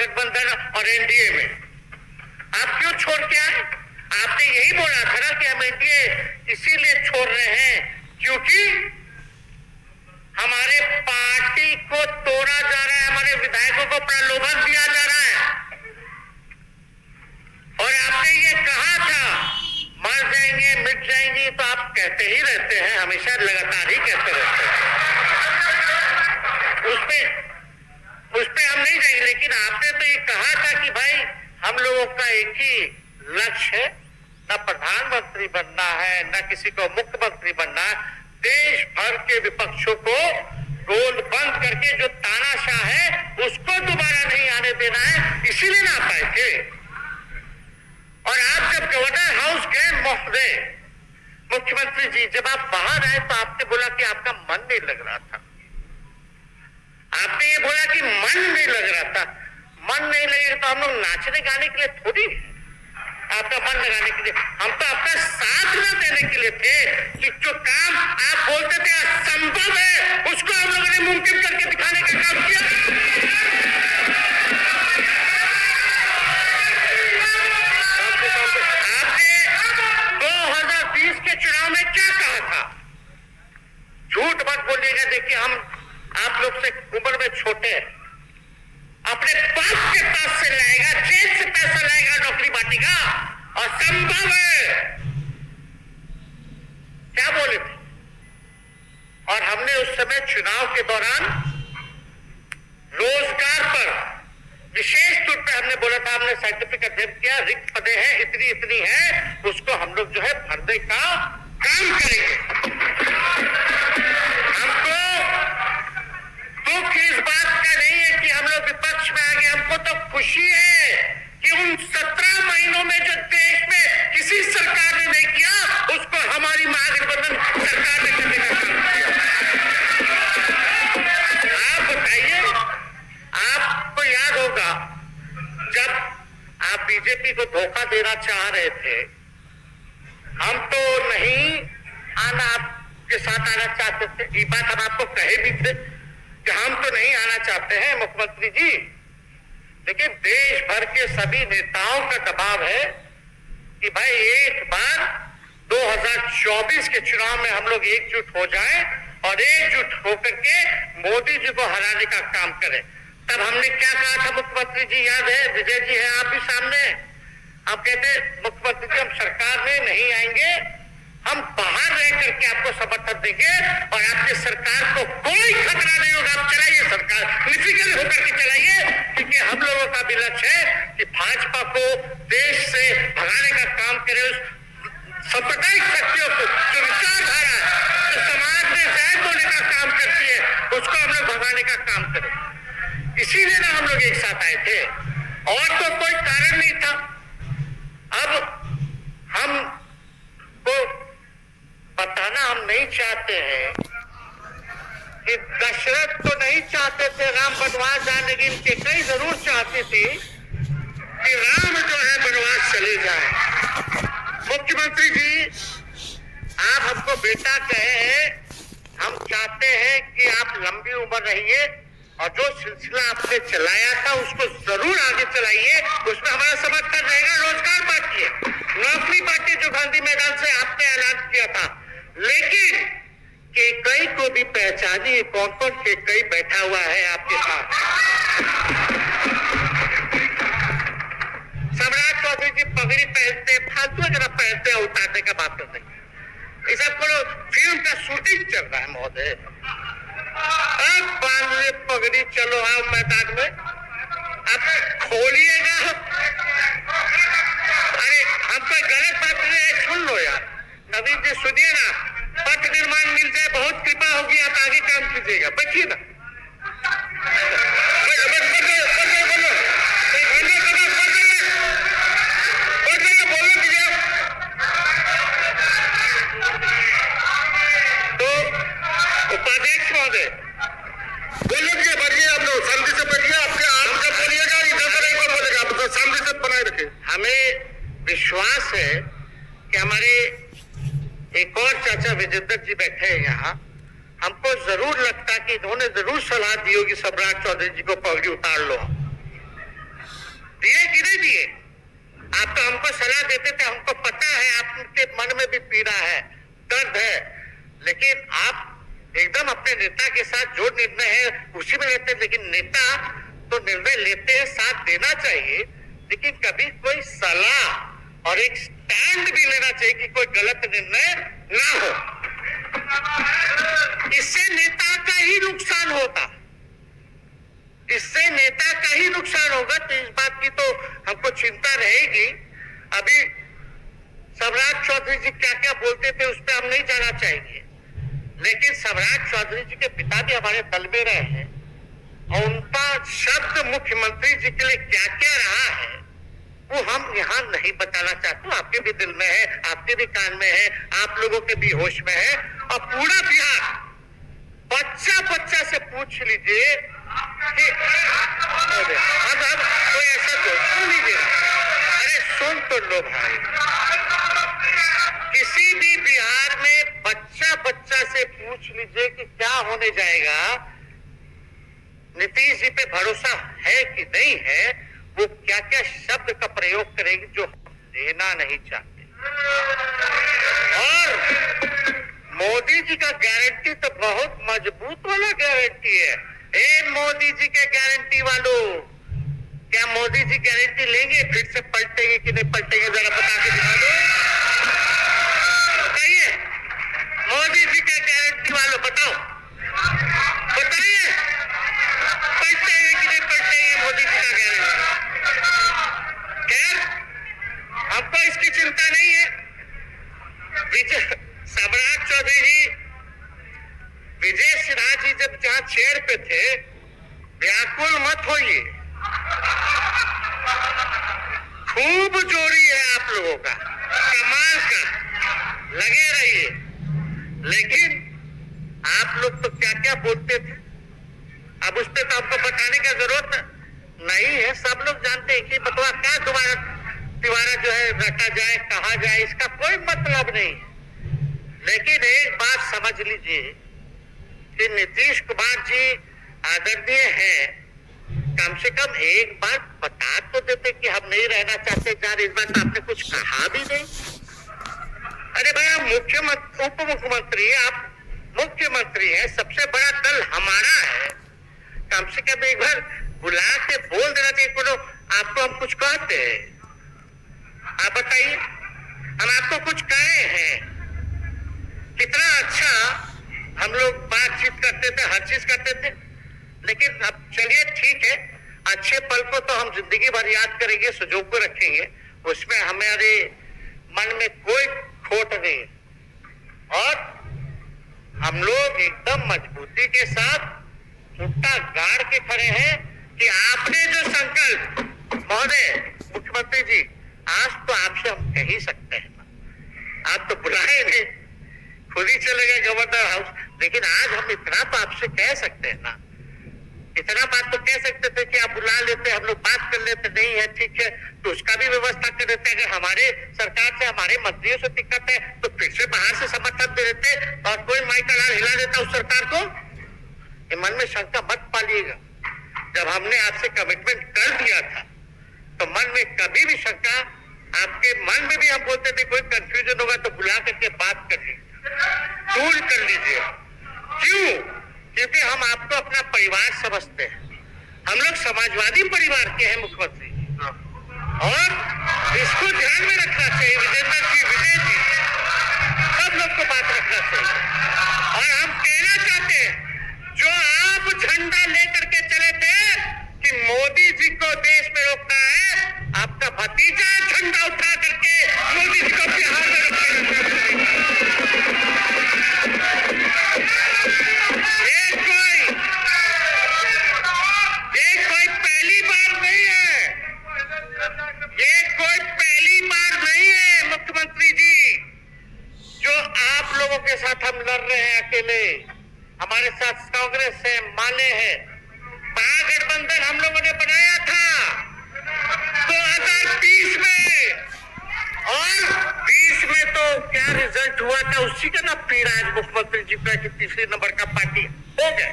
गठबंधन और एनडीए में। आप क्यों छोड़ के आए? आपने यही बोला था ना कि हम एनडीए इसीलिए छोड़ रहे हैं क्योंकि हमारे पार्टी को तोड़ा जा रहा है, हमारे विधायकों को प्रलोभन दिया जा रहा है। और आपने ये कहा था मर जाएंगे मिट जाएंगे, तो आप कहते ही रहते हैं, हमेशा लगातार ही कहते रहते हैं। उस पे हम नहीं जाएंगे, लेकिन आपने तो ये कहा था कि भाई हम लोगों का एक ही लक्ष्य है, न प्रधानमंत्री बनना है न किसी को मुख्यमंत्री बनना है, देश भर के विपक्षों को गोल बंद करके जो तानाशाह है उसको दोबारा नहीं आने देना है, इसीलिए ना पाए थे। और आप जब गवर्नर हाउस गए महोदय, मुख्यमंत्री जी जब आप बाहर आए तो आपने बोला कि आपका मन नहीं लग रहा था। आपने ये बोला कि मन नहीं लग रहा था। मन नहीं लगेगा तो हम लोग नाचने गाने के लिए थोड़ी आपका मन लगाने के लिए, हम तो आपका साथ न देने के लिए थे कि जो काम आप बोलते थे असंभव है उसको हम लोगों ने मुमकिन करके दिखाने का काम किया। आपने 2020 के चुनाव में क्या कहा था? झूठ मत बोलिएगा। देखिए हम आप लोग से उम्र में छोटे हैं, अपने बाप के पास से लाएगा, जेल से पैसा लाएगा, नौकरी बांटेगा, और संभव है क्या बोले थे। और हमने उस समय चुनाव के दौरान रोजगार पर विशेष तौर पे हमने बोला था, हमने सर्टिफिकेट दे किया, रिक्त पदे हैं इतनी इतनी है, उसको हम लोग जो है भरने का काम करेंगे। हमको दुख इस बात का नहीं है कि हम लोग विपक्ष में आ गए, हमको तो खुशी है कि उन 17 महीनों में जो देश में किसी सरकार ने नहीं किया उसको हमारी महागठबंधन सरकार ने करने का काम किया। आप बताइए, आपको याद होगा जब आप बीजेपी को धोखा देना चाह रहे थे, हम तो नहीं आना आपके साथ आना चाहते थे, ये बात हम आपको कहे भी थे कि हम तो नहीं आना चाहते हैं मुख्यमंत्री जी, लेकिन देश भर के सभी नेताओं का दबाव है कि भाई एक बार 2024 के चुनाव में हम लोग एकजुट हो जाएं और एकजुट होकर के मोदी जी को हराने का काम करें। तब हमने क्या कहा था मुख्यमंत्री जी, याद है? विजय जी है आप भी सामने। आप कहते मुख्यमंत्री जी हम सरकार में नहीं आएंगे, हम बाहर रह करके आपको समर्थन देंगे और आपकी सरकार को कोई खतरा नहीं होगा, आप चलाइए सरकार, निफिक्र होकर के चलाइए, क्योंकि हम लोगों का भी लक्ष्य है कि भाजपा को देश से भगाने का काम करे, उस सांप्रदायिक शक्तियों को, जो विचारधारा है, जो समाज में जायज होने का काम करती है, उसको हम लोग भगाने का काम करें। इसीलिए ना हम लोग एक साथ आए थे, और तो कोई कारण नहीं था। अब हम को बताना हम नहीं चाहते हैं कि दशरथ तो नहीं चाहते थे राम वनवास जाने, लेकिन कई जरूर चाहती थी कि राम जो है वनवास चले जाए। मुख्यमंत्री जी आप हमको बेटा कहे हैं, हम चाहते हैं कि आप लंबी उम्र रहिए और जो सिलसिला आपने चलाया था उसको जरूर आगे चलाइए, उसमें हमारा समर्थन रहेगा। रोजगार बांटिए, नौकरी बांटिए, जो गांधी मैदान से आपने ऐलान किया था, लेकिन केकई को भी पहचानिए, कौन कौन केकई बैठा हुआ है आपके साथ। सम्राट चौधरी जी पगड़ी पहनते, फालतू जरा पहनते हैं, उतारने का बात करते हैं। इस सबको फिल्म का शूटिंग चल रहा है महोदय, अब बांधिए पगड़ी, चलो आओ मैदान में, अब खोलिएगा। अरे हम तो गलत बात नहीं है, सुन लो यार, नवीन जी सुनिए ना, पथ निर्माण मिल जाए बहुत कृपा होगी, आप आगे काम कीजिएगा, बचिए ना। तो उपाध्यक्ष महोदय बोलिए, बढ़िए आप लोग शांति से बैठिए, आपके आम जब बोलिएगा इधर से नहीं बोलेगा, आप तो शांति से बनाए रखे। हमें विश्वास है कि हमारे एक और चाचा विजेंद्र जी बैठे हैं यहाँ, हमको जरूर लगता कि इन्होंने जरूर सलाह दी होगी सम्राट चौधरी जी को पगड़ी उतार लो, दिए कि नहीं दिए? आप तो हमको सलाह देते थे, हमको पता है आपके मन में भी पीड़ा है, दर्द है, लेकिन आप एकदम अपने नेता के साथ जो निर्णय है उसी में लेते हैं। लेकिन नेता तो निर्णय लेते हैं, साथ देना चाहिए, लेकिन कभी कोई सलाह और एक स्टैंड भी लेना चाहिए कि कोई गलत निर्णय ना हो। इससे नेता का ही नुकसान होता, इससे नेता का ही नुकसान होगा। तो इस बात की तो हमको चिंता रहेगी। अभी सम्राट चौधरी जी क्या क्या बोलते थे उस पर हम नहीं जाना चाहेंगे, लेकिन सम्राट चौधरी जी के पिता भी हमारे दल में रहे हैं और उनका शब्द मुख्यमंत्री जी के लिए क्या क्या रहा है वो हम यहाँ नहीं बताना चाहते। आपके भी दिल में है, आपके भी कान में है, आप लोगों के भी होश में है, और पूरा बिहार बच्चा बच्चा से पूछ लीजिए कि अब कोई ऐसा सुन लीजिए, अरे सुन तो लो भाई, किसी भी बिहार में बच्चा बच्चा से पूछ लीजिए कि क्या होने जाएगा, नीतीश जी पे भरोसा है कि नहीं है, वो क्या क्या शब्द का प्रयोग करेगी जो देना नहीं चाहते। और मोदी जी का गारंटी तो बहुत मजबूत वाला गारंटी है। ए मोदी जी के गारंटी वालों, क्या मोदी जी गारंटी लेंगे फिर से पलटेंगे कि नहीं पलटेंगे? जरा बता के दिखा दो, बताइए। मोदी जी के गारंटी वालों बताओ, बताइए पलटेंगे कि नहीं पलटेंगे मोदी जी का गारंटी? खैर, हमको इसकी चिंता नहीं है। सम्राट चौधरी जी, विजय सिन्हा जी जब जहां चेयर पे थे, व्याकुल मत होइए, खूब जोड़ी है आप लोगों का, कमाल का, लगे रहिए। लेकिन आप लोग तो क्या क्या बोलते थे, अब उस पर तो आपको बताने का जरूरत नहीं है, सब लोग जानते हैं कि बतवा क्या तिवारा जो है रटा जाए, कहा जाए, इसका कोई मतलब नहीं। लेकिन एक बात समझ लीजिए कि नीतीश कुमार जी आदरणीय हैं, कम से कम एक बार बता तो देते कि हम नहीं रहना चाहते जहां। इस बार तो आपने कुछ कहा भी नहीं। अरे भाई, आप मुख्यमंत्री, उप मुख्यमंत्री, आप मुख्यमंत्री हैं, सबसे बड़ा दल हमारा है, कम से कम एक बार बुला के बोल देना चाहिए। आपको हम कुछ कहते हैं? आप बताइए, हम आपको कुछ कहे हैं? कितना अच्छा हम लोग बातचीत करते थे, हर चीज करते थे। लेकिन अब चलिए ठीक है, अच्छे पल को तो हम जिंदगी भर याद करेंगे, संजो को रखेंगे, उसमें हमारे मन में कोई खोट नहीं। और हम लोग एकदम मजबूती के साथ मुट्ठा गाड़ के खड़े हैं कि आपने जो संकल्प, महोदय मुख्यमंत्री जी, आज तो आपसे हम कह ही सकते हैं, आप तो बुलाए नहीं, खुद ही चले गए गवर्नर हाउस, लेकिन आज हम इतना तो आपसे कह सकते हैं ना, इतना बात तो कह सकते थे कि आप बुला लेते, हम लोग बात कर लेते। नहीं है ठीक है, तो उसका भी व्यवस्था कर देते। अगर हमारे सरकार से, हमारे मंत्रियों से दिक्कत है तो फिर से बाहर से समर्थन दे देते और कोई माई का लाल हिला देता उस सरकार को। मन में शंका मत पालिएगा, जब हमने आपसे कमिटमेंट कर दिया था तो मन में कभी भी शंका, आपके मन में भी हम बोलते थे कोई कंफ्यूजन होगा तो बुला करके बात कर लीजिए, दूर कर लीजिए। क्यों? क्योंकि हम आपको अपना परिवार समझते हैं, हम लोग समाजवादी परिवार के हैं मुख्यमंत्री, और इसको ध्यान में रखना चाहिए। विजेंद्र जी, विजय जी, सब लोग को बात रखना चाहिए। और हम कहना चाहते हैं, जो आप झंडा लेकर के चले थे कि मोदी जी को देश में रोकना है, आपका भतीजा झंडा उठा करके मोदी जी को बिहार में रखेगा। ये कोई पहली बार नहीं है, ये कोई पहली बार नहीं है मुख्यमंत्री जी, जो आप लोगों के साथ हम लड़ रहे हैं अकेले। हमारे साथ कांग्रेस है, माले है, महागठबंधन हम लोगों ने बनाया था 2020 में, और 20 में तो क्या रिजल्ट हुआ था उसी का ना पीड़ा आज मुख्यमंत्री जी का कि तीसरे नंबर का पार्टी हो गए।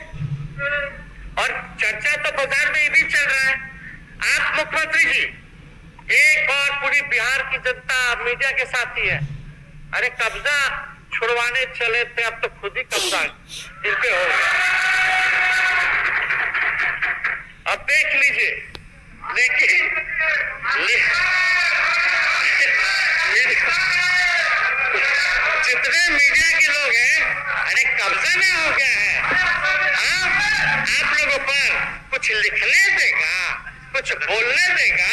और चर्चा तो बाजार में ये भी चल रहा है, आप आप मुख्यमंत्री जी एक और पूरी बिहार की जनता मीडिया के साथ ही है। अरे कब्जा छुड़वाने चले थे, अब तो खुद ही कब्जा इन पे हो गया। अब देख लीजिए, लेकिन जितने मीडिया के लोग हैं, अरे कब्जा ना हो गया है। आप लोगों पर कुछ लिखने देगा, कुछ बोलने देगा,